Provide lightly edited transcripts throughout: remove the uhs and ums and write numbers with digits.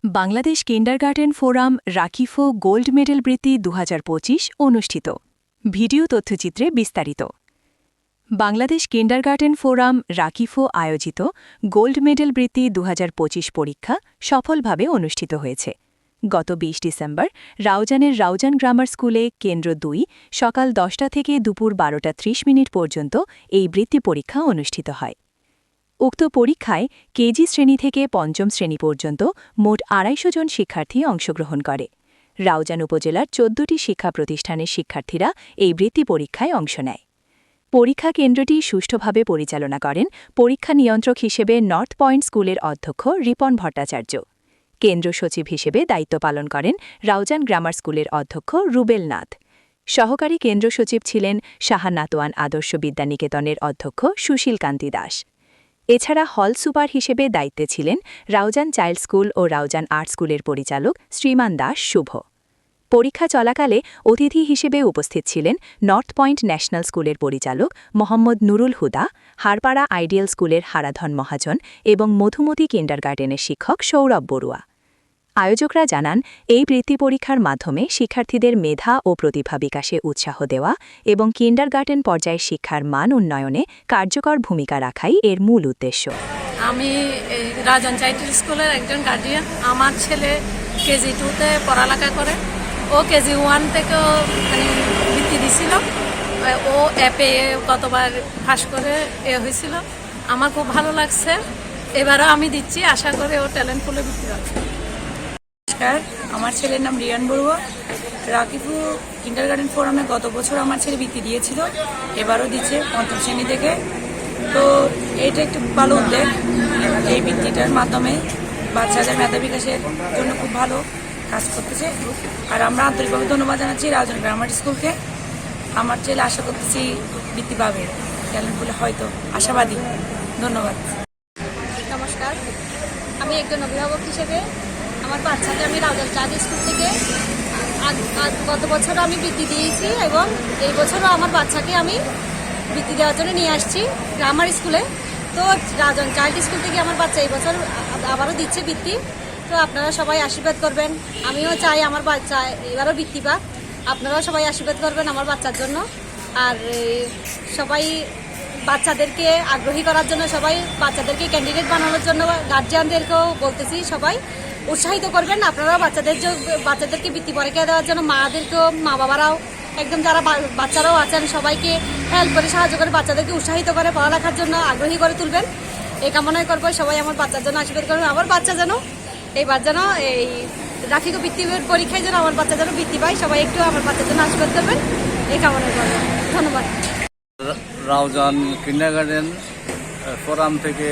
Bangladesh kindergarten forum রাকিফো gold medal বৃত্তি ২০২৫ অনুষ্ঠিত। ভিডিও তথ্যচিত্রে বিস্তারিত। বাংলাদেশ কিন্ডারগার্টেন ফোরাম রাকিফো আয়োজিত গোল্ড মেডেল বৃত্তি ২০২৫ পরীক্ষা সফলভাবে অনুষ্ঠিত হয়েছে। গত ২০ ডিসেম্বর রাউজানের রাউজান গ্রামার স্কুলে কেন্দ্র ২ সকাল ১০টা থেকে দুপুর ১২টা ৩০ পর্যন্ত এই বৃত্তি পরীক্ষা অনুষ্ঠিত হয়। উক্ত পরীক্ষায় কেজি শ্রেণী থেকে পঞ্চম শ্রেণী পর্যন্ত মোট ২৫০ জন শিক্ষার্থী অংশগ্রহণ করে। রাউজান উপজেলার ১৪টি শিক্ষা প্রতিষ্ঠানের শিক্ষার্থীরা এই বৃত্তি পরীক্ষায় অংশ নেয়। পরীক্ষা কেন্দ্রটি সুষ্ঠুভাবে পরিচালনা করেন পরীক্ষা নিয়ন্ত্রক হিসেবে নর্থ পয়েন্ট স্কুলের অধ্যক্ষ রিপন ভট্টাচার্য। কেন্দ্র সচিব হিসেবে দায়িত্ব পালন করেন রাউজান গ্রামার স্কুলের অধ্যক্ষ রুবেল নাথ। সহকারী কেন্দ্র সচিব ছিলেন শাহানাতওয়ান আদর্শ বিদ্যানিকেতনের অধ্যক্ষ সুশীল কান্তি দাস। এছাড়া হল সুপার হিসেবে দায়িত্বে ছিলেন রাউজান চাইল্ড স্কুল ও রাউজান আর্ট স্কুলের পরিচালক শ্রীমান দাস শুভ। পরীক্ষা চলাকালে অতিথি হিসেবে উপস্থিত ছিলেন নর্থ পয়েন্ট ন্যাশনাল স্কুলের পরিচালক মোহাম্মদ নুরুল হুদা, হারপাড়া আইডিয়াল স্কুলের হারাধন মহাজন এবং মধুমতি কিন্ডারগার্টেনের শিক্ষক সৌরভ বড়ুয়া। আয়োজকরা জানান, এই বৃত্তি পরীক্ষার মাধ্যমে শিক্ষার্থীদের মেধা ও প্রতিভা বিকাশে উৎসাহ দেওয়া এবং কিন্ডারগার্টেন পর্যায়ে শিক্ষার মান উন্নয়নে কার্যকর ভূমিকা রাখাই এর মূল উদ্দেশ্য। আমি রাউজান চাইল্ড স্কুলের একজন গার্ডিয়ান। আমার ছেলে কেজি 2-তে পড়ালেখা করে। ও কেজি 1 থেকেও বৃত্তি দিছিল। ও অ্যাপে কতবার পাস করে হয়েছিল। আমার খুব ভালো লাগছে। এবারও আমি দিচ্ছি, আশা করে ও ট্যালেন্ট ফুলে বৃত্তি হবে। আমার ছেলের নাম রিয়ান বড়ুয়া। রাকিফো কিন্ডারগার্টেন ফোরামে গত বছর আমার ছেলে বৃত্তি দিয়েছিল, এবারও দিচ্ছে পঞ্চম শ্রেণী থেকে। তো এটা একটু ভালো উদ্যোগ। এই বৃত্তিটার মাধ্যমে বাচ্চাদের মেধা বিকাশের জন্য খুব ভালো কাজ করতেছে। আর আমরা আন্তরিকভাবে ধন্যবাদ জানাচ্ছি রাউজান গ্রামার স্কুলকে। আমার ছেলে আশা করতেছি বৃত্তি পাবে, ট্যালেন্ট বলে হয়তো আশাবাদী। ধন্যবাদ। নমস্কার, আমি একজন অভিভাবক হিসেবে আমার বাচ্চাকে আমি রাউজান চাইল্ড স্কুল থেকে গত বছরও আমি বৃত্তি দিয়েছি এবং এই বছরও আমার বাচ্চাকে আমি বৃত্তি দেওয়ার জন্য নিয়ে আসছি গ্রামার স্কুলে। তো রাউজান চাইল্ড স্কুল থেকে আমার বাচ্চা এই বছর আবারও দিচ্ছে বৃত্তি। তো আপনারা সবাই আশীর্বাদ করবেন। আমিও চাই আমার বাচ্চা এবারও বৃত্তি পাক। আপনারাও সবাই আশীর্বাদ করবেন আমার বাচ্চার জন্য। আর সবাই বাচ্চাদেরকে আগ্রহী করার জন্য, সবাই বাচ্চাদেরকে ক্যান্ডিডেট বানানোর জন্য গার্জিয়ানদেরকেও বলতেছি, সবাই উৎসাহিত করবেন। আপনারাও বাচ্চাদেরকে বৃত্তি পরীক্ষা দেওয়ার জন্য মাদেরকেও, মা বাবারাও একদম যারা বাচ্চারাও আছেন সবাইকে হেল্প করে, সাহায্য করে, বাচ্চাদেরকে উৎসাহিত করে পড়ালেখার জন্য আগ্রহী করে তুলবেন। এই কামনাই করবো সবাই আমার বাচ্চার জন্য আশীর্বাদ করবেন। আমার বাচ্চা যেন এইবার যেন এই রাকিফো বৃত্তি পরীক্ষায় যেন আমার বাচ্চা যেন বৃত্তি পায়, সবাই একটু আমার বাচ্চার জন্য আশীর্বাদ করবেন, এই কামনাই করবেন। ধন্যবাদ। রাউজান কিন্ডারগার্টেন ফোরাম থেকে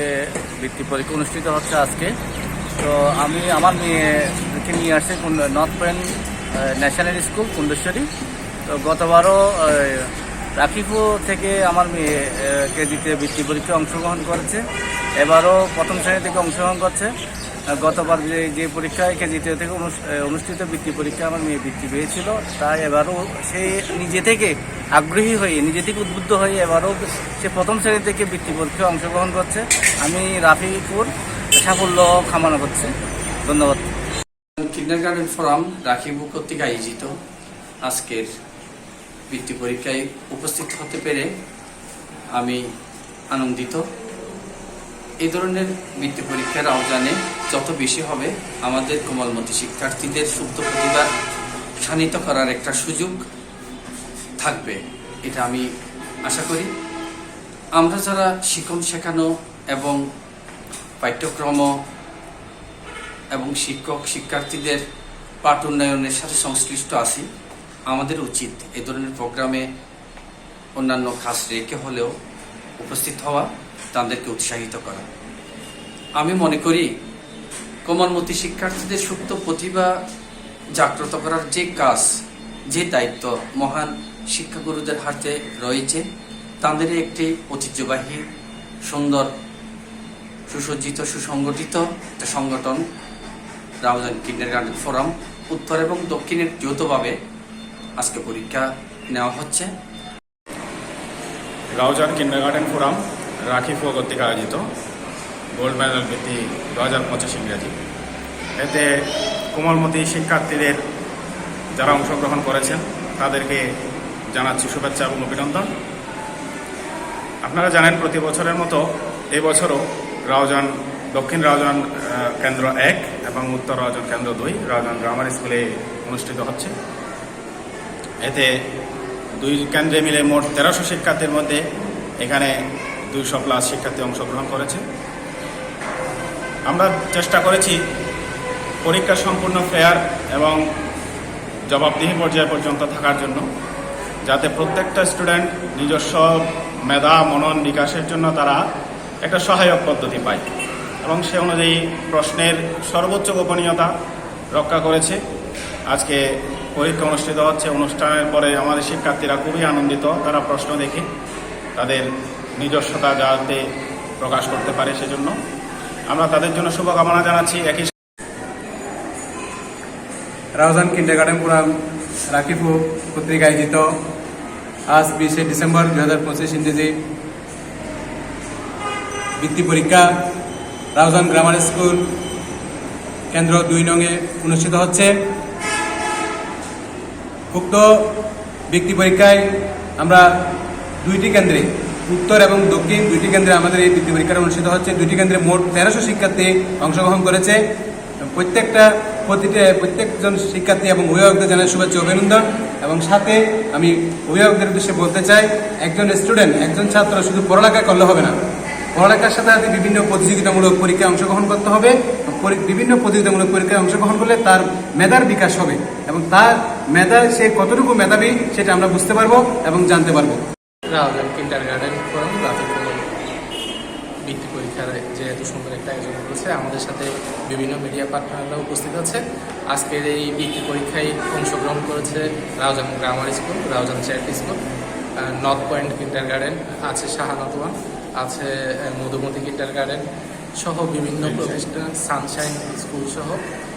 বৃত্তি পরীক্ষা অনুষ্ঠিত হচ্ছে আজকে। তো আমি আমার মেয়েকে নিয়ে আসছি north point national school Kundeshwari. তো গতবারও রাকিফো থেকে আমার মেয়ে কেজিতে বৃত্তি পরীক্ষায় অংশগ্রহণ করেছে, এবারও প্রথম শ্রেণী থেকে অংশগ্রহণ করছে। গতবার যে পরীক্ষায় কেজিতে থেকে অনুষ্ঠিত বৃত্তি পরীক্ষায় আমার মেয়ে বৃত্তি পেয়েছিল, তাই এবারও সে নিজে থেকে আগ্রহী হয়ে, নিজে থেকে উদ্বুদ্ধ হয়ে এবারও সে প্রথম শ্রেণী থেকে বৃত্তি পরীক্ষায় অংশগ্রহণ করছে। আমি রাফিপুর সাফল্য কামনা করছি। ধন্যবাদ। কিন্ডারগার্টেন ফোরাম রাকিফো কর্তৃক আয়োজিত আজকের বৃত্তি পরীক্ষায় উপস্থিত হতে পেরে আমি আনন্দিত। এই ধরনের বৃত্তি পরীক্ষা রাউজানে যত বেশি হবে, আমাদের কোমলমতি শিক্ষার্থীদের সুপ্ত প্রতিভা শানিত করার একটা সুযোগ থাকবে, এটা আমি আশা করি। আমরা যারা শিক্ষণ শেখানো এবং পাঠ্যক্রম এবং শিক্ষক শিক্ষার্থীদের পাঠ উন্নয়নের সাথে সংশ্লিষ্ট আছি, আমাদের উচিত এই ধরনের প্রোগ্রামে অন্যান্য কাজ রেখে হলেও উপস্থিত হওয়া, তাদেরকে উৎসাহিত করা। আমি মনে করি কোমলমতি শিক্ষার্থীদের সুপ্ত প্রতিভা জাগ্রত করার যে কাজ, যে দায়িত্ব মহান শিক্ষাগুরুদের হাতে রয়েছে, তাদের একটি ঐতিহ্যবাহী, সুন্দর, সুসজ্জিত, সুসংগঠিত একটা সংগঠন রাউজান কিন্ডারগার্টেন ফোরাম। উত্তর এবং দক্ষিণের যৌথভাবে আজকে পরীক্ষা নেওয়া হচ্ছে। রাউজান কিন্ডারগার্টেন ফোরাম রাখিফো কর্তৃক আয়োজিত গোল্ড মেডেল বৃত্তি 2025 ইংরেজি, এতে কোমলমতি শিক্ষার্থীদের যারা অংশগ্রহণ করেছেন তাদেরকে জানাচ্ছি শুভেচ্ছা এবং অভিনন্দন। আপনারা জানেন প্রতি বছরের মতো এবছরও রাউজান দক্ষিণ রাউজান কেন্দ্র 1 এবং উত্তর রাউজান কেন্দ্র 2 রাউজান গ্রামার স্কুলে অনুষ্ঠিত হচ্ছে। এতে দুই কেন্দ্রে মিলে মোট 1300 শিক্ষার্থীর মধ্যে এখানে 200+ শিক্ষার্থী অংশগ্রহণ করেছে। আমরা চেষ্টা করেছি পরীক্ষা সম্পূর্ণ ফেয়ার এবং জবাবদিহি পর্যায় পর্যন্ত থাকার জন্য, যাতে প্রত্যেকটা স্টুডেন্ট নিজস্ব মেধা মনন বিকাশের জন্য তারা একটা সহায়ক পদ্ধতি পায় এবং সে অনুযায়ী প্রশ্নের সর্বোচ্চ গোপনীয়তা রক্ষা করেছে। আজকে পরীক্ষা অনুষ্ঠিত হচ্ছে। অনুষ্ঠানের পরে আমাদের শিক্ষার্থীরা খুবই আনন্দিত। তারা প্রশ্ন দেখে তাদের নিজস্বতা যাতে প্রকাশ করতে পারে, সেজন্য আমরা তাদের জন্য শুভকামনা জানাচ্ছি। একই রাউজান কিন্ডারগার্টেন ফোরাম রাখিফো কর্তৃক আয়োজিত আজ 20 ডিসেম্বর 2025 ইংরেজি বৃত্তি পরীক্ষা রাউজান গ্রামার স্কুল কেন্দ্র 2 নংয়ে অনুষ্ঠিত হচ্ছে। উক্ত বৃত্তি পরীক্ষায় আমরা 2টি কেন্দ্রে, উত্তর এবং দক্ষিণ 2টি কেন্দ্রে আমাদের এই বৃত্তি পরীক্ষাটা অনুষ্ঠিত হচ্ছে। 2টি কেন্দ্রে মোট 1300 শিক্ষার্থী অংশগ্রহণ করেছে। প্রত্যেকজন শিক্ষার্থী এবং অভিভাবকদের জানাই শুভেচ্ছা অভিনন্দন। এবং সাথে আমি অভিভাবকদের উদ্দেশ্যে বলতে চাই, একজন স্টুডেন্ট, একজন ছাত্র শুধু পড়ালেখা করলে হবে না, পড়ালেখার সাথে সাথে বিভিন্ন প্রতিযোগিতামূলক পরীক্ষায় অংশগ্রহণ করতে হবে। বিভিন্ন প্রতিযোগিতামূলক পরীক্ষায় অংশগ্রহণ করলে তার মেধার বিকাশ হবে এবং তার মেধা, সে কতটুকু মেধাবী সেটা আমরা বুঝতে পারবো এবং জানতে পারবো। রাউজান কিন্ডারগার্টেন ফোরাম রাখিফো বৃত্তি পরীক্ষার যে এত সুন্দর একটা আয়োজন করেছে, আমাদের সাথে বিভিন্ন মিডিয়া পার্টনাররা উপস্থিত আছে। আজকের এই বৃত্তি পরীক্ষায় অংশগ্রহণ করেছে Raozan grammar school, Raozan charity school, north point kindergarten, আছে শাহানাতওয়ান, আছে মধুমতি কিন্ডারগার্টেন সহ বিভিন্ন প্রতিষ্ঠান, সানশাইন স্কুল সহ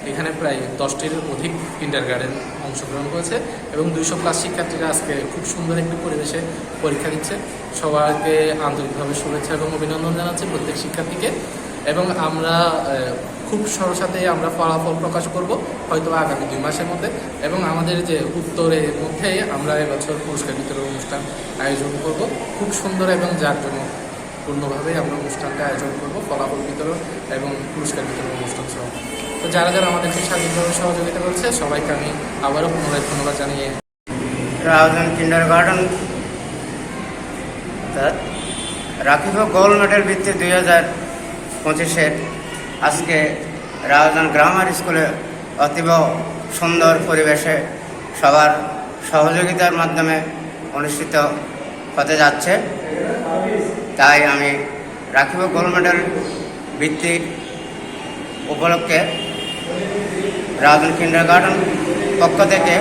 এখানে প্রায় 10টির অধিক কিন্ডারগার্টেন অংশগ্রহণ করেছে এবং 200+ শিক্ষার্থীরা আজকে খুব সুন্দর একটি পরিবেশে পরীক্ষা দিচ্ছে। সবাইকে আন্তরিকভাবে শুভেচ্ছা এবং অভিনন্দন জানাচ্ছি প্রত্যেক শিক্ষার্থীকে। এবং আমরা খুব সরসাতে আমরা ফলাফল প্রকাশ করব হয়তো আগামী 2 মাসের মধ্যে। এবং আমাদের যে উত্তরের মধ্যে আমরা এবছর পুরস্কার বিতরণ অনুষ্ঠান আয়োজন করব খুব সুন্দর এবং জাঁকজমকপূর্ণভাবে আমরা অনুষ্ঠানটা আয়োজন করব, ফলাফল বিতরণ এবং পুরস্কার বিতরণ অনুষ্ঠান সহ। তো যারা যারা আমাদেরকে সার্বিকভাবে সহযোগিতা করছে সবাইকে আমি আবারও পুনরায় ধন্যবাদ জানিয়ে রাউজান কিন্ডারগার্টেন রাখিফো গোল্ড মেডেল বৃত্তি 2025 আজকে রাউজান গ্রামার স্কুলে অতীব সুন্দর পরিবেশে সবার সহযোগিতার মাধ্যমে অনুষ্ঠিত হতে যাচ্ছে। তাই আমি রাখিফো গোল্ড মেডেল বৃত্তির উপলক্ষে রাউজান কিন্ডারগার্টেন পক্ষ থেকে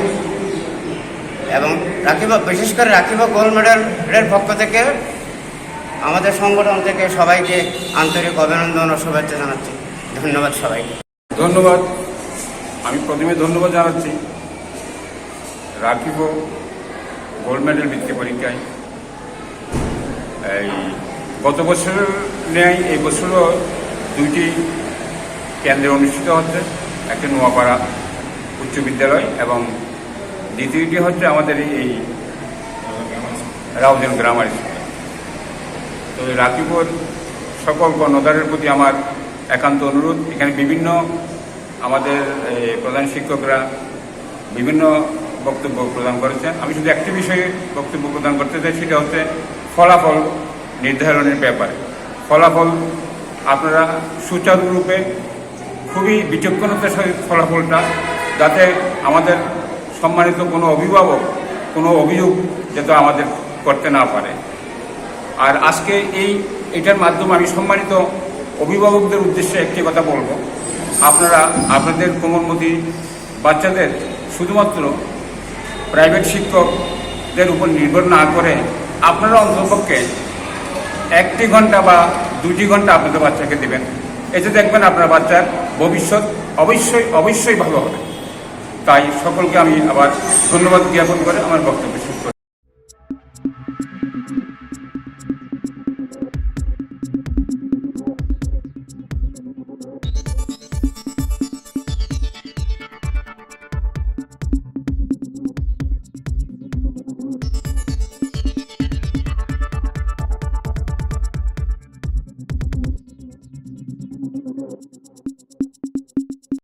এবং বিশেষ করে রাখিফো গোল্ড মেডেলের পক্ষ থেকে আমাদের সংগঠন থেকে সবাইকে আন্তরিক অভিনন্দন ও শুভেচ্ছা জানাচ্ছি। ধন্যবাদ সবাইকে। ধন্যবাদ। আমি প্রথমে ধন্যবাদ জানাচ্ছি রাখিফো গোল্ড মেডেল বৃত্তি পরীক্ষায় গত বছর নেই এই বছরও 2টি কেন্দ্রে অনুষ্ঠিত হচ্ছে, একটা নোয়াপাড়া উচ্চ বিদ্যালয় এবং দ্বিতীয়টি হচ্ছে আমাদের এই রাউজান গ্রামার স্কুল। তো রাখিফোর সকল কর্ণধারের প্রতি আমার একান্ত অনুরোধ, এখানে বিভিন্ন আমাদের প্রধান শিক্ষকরা বিভিন্ন বক্তব্য প্রদান করেছেন। আমি শুধু একটি বিষয়ে বক্তব্য প্রদান করতে চাই, সেটা হচ্ছে ফলাফল নির্ধারণের ব্যাপারে। ফলাফল আপনারা সুচারুরূপে খুবই বিচক্ষণতার সহিত ফলাফলটা, যাতে আমাদের সম্মানিত কোনো অভিভাবক কোনো অভিযোগ যাতে আমাদের করতে না পারে। আর আজকে এটার মাধ্যমে আমি সম্মানিত অভিভাবকদের উদ্দেশ্যে একটি কথা বলবো, আপনারা আপনাদের কোমলমতি বাচ্চাদের শুধুমাত্র প্রাইভেট শিক্ষকদের উপর নির্ভর না করে আপনারা অন্ততপক্ষে 1 ঘন্টা বা 2 ঘন্টা আপনাদের বাচ্চাকে দেবেন। এতে দেখবেন আপনার বাচ্চার ভবিষ্যৎ অবশ্যই ভালো হবে। তাই সকলকে আমি আবার ধন্যবাদ জ্ঞাপন করে আমার বক্তব্য